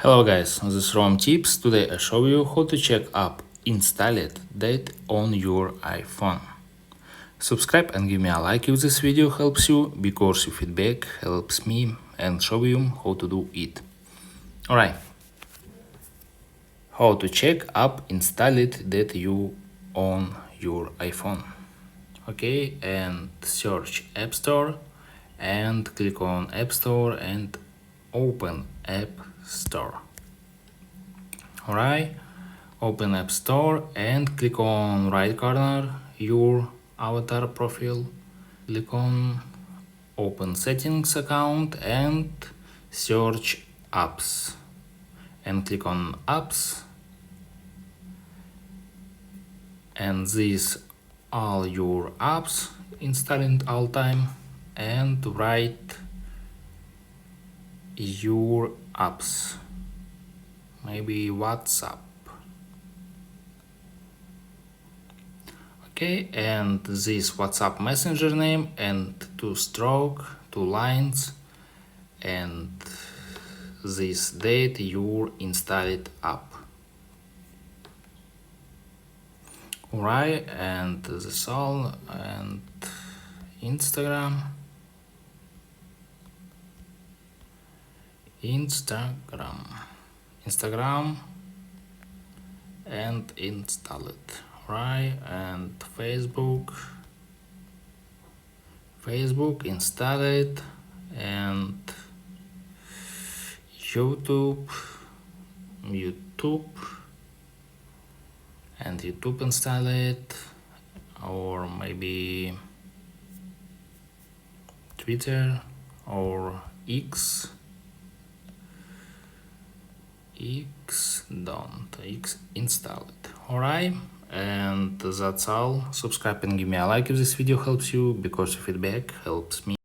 Hello guys, this is Rom Tips. Today I show you how to check app installed date on your iPhone. Subscribe and give me a like if this video helps you, because your feedback helps me and show you how to do it. Alright, how to check app installed date you on your iPhone. Okay, and search App Store and click on App Store and open App Store. Alright, open App Store and click on right corner your avatar profile. Click on open settings account and search apps and click on apps, and these all your apps installed all time, and write your apps, maybe WhatsApp. Okay, and this WhatsApp messenger name and two stroke, two lines, and this date your installed app. Alright, and this all, and Instagram and install it. Right, and Facebook install it, and YouTube and YouTube install it, or maybe Twitter or X install it. Alright, and that's all. Subscribe and give me a like if this video helps you, because your feedback helps me.